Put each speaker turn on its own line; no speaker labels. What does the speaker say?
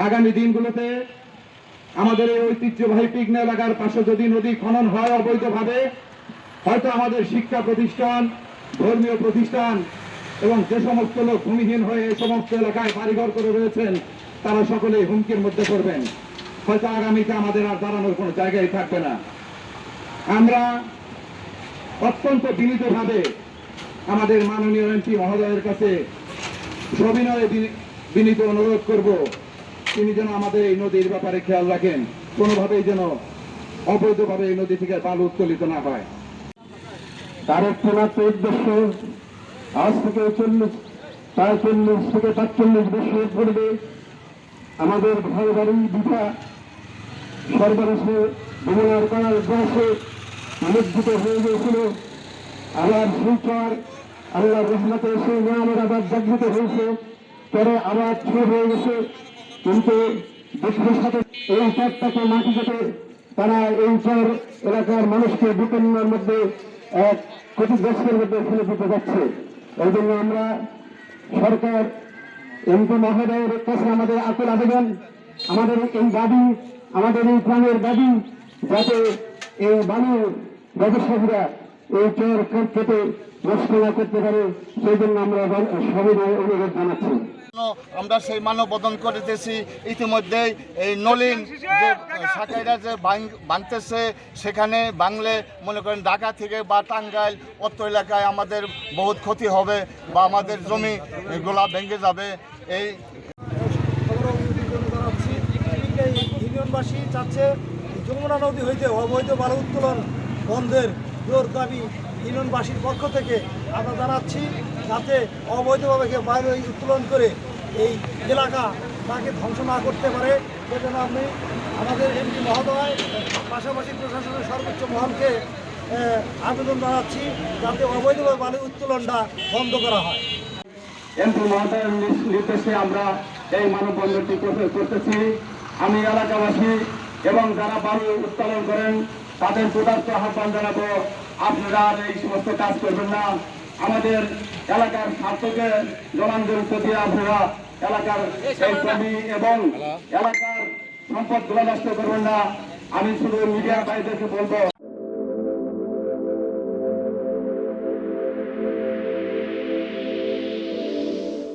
আগামী দিনগুলোতে আমাদের এই ঐতিহ্যবাহী পিকনা এলাকার পাশে যদি নদী খনন হয় অবৈধভাবে, হয়তো আমাদের শিক্ষা প্রতিষ্ঠান, ধর্মীয় প্রতিষ্ঠান এবং যে সমস্ত লোক ভূমিহীন হয়ে এই সমস্ত এলাকায় বাড়িঘর করে রয়েছেন তারা সকলেই হুমকির মধ্যে পড়বেন। হয়তো আগামীতে আমাদের আর দাঁড়ানোর কোনো জায়গায় থাকবে না। আমরা অত্যন্ত বিনীতভাবে আমাদের মাননীয় এমপি মহোদয়ের কাছে সবিনয়ে বিনীত অনুরোধ করব, তিনি যেন আমাদের এই নদীর ব্যাপারে খেয়াল রাখেন, কোনোভাবেই যেন অবৈধভাবে এই নদী থেকে বালু উত্তোলিত না হয়।
তার একমাত্র উদ্দেশ্য আজ থেকে প্রায় 40 থেকে 45 বছর পূর্বে আমাদের ঘর বাড়ি বিধা সর্বনাশে ভ্রমণের করার বয়সে নিমজ্জিত হয়ে গিয়েছিল। আবার সেই চর আল্লাহর রহমতে সেই নিয়ামের আবার জাগৃত হয়েছে, পরে আবার ছোট হয়ে গেছে। কিন্তু দুঃখের সাথে এই চরটাকে মাটি কেটে তারা এই চর এলাকার মানুষকে বিপন্নের মধ্যে এক ক্ষতিগ্রস্তের মধ্যে ফেলে দিতে যাচ্ছে। এই জন্য আমরা সরকার এমপি মহোদয়ের কাছে আমাদের আকুল আবেদন, আমাদের এই দাবি, আমাদের এই প্রাণের দাবি, যাতে এই বালু ব্যবসায়ীরা এই চর কেটে নষ্ট না করতে পারে, সেই জন্য আমরা সবিনয় অনুরোধ জানাচ্ছি।
আমরা সেই মানববন্ধন করিতেছি। ইতিমধ্যেই এই নলিন যে শাখাইরা যে ভাঙতেছে, সেখানে বাংলে মনে করেন ঢাকা থেকে বা টাঙ্গাইল অত্র এলাকায় আমাদের বহুত ক্ষতি হবে বা আমাদের জমি এগুলা ভেঙে যাবে। এই
ইউনিয়নবাসী চাচ্ছে যমুনা নদী হইতে অবৈধ বালু উত্তোলন বন্ধের জোর দাবি ইউনিয়নবাসীর পক্ষ থেকে আমরা জানাচ্ছি, যাতে অবৈধভাবে বালু উত্তোলন করে এই এলাকা তাকে ধ্বংস না করতে পারে। সেজন্য আমি আমাদের এমপি মহোদয় পাশাপাশি প্রশাসনের সর্বোচ্চ মহলকে আবেদন জানাচ্ছি, যাতে অবৈধভাবে বালু উত্তোলনটা বন্ধ করা হয়।
এমপি মহোদয়ের নির্দেশে আমরা এই মানববন্ধনটি করতেছি। আমি এলাকাবাসী এবং যারা বালু উত্তোলন করেন তাদের পদার্থ আহ্বান জানাবো, আপনারা আর এই সমস্ত কাজ করবেন না। আমাদের এলাকার স্বার্থকে জলাঞ্জলি দিয়ে আপনারা এলাকার এই জমি এবং এলাকার সম্পদগুলো নষ্ট করবেন না। আমি শুধু মিডিয়া ভাইদেরকে বলবো,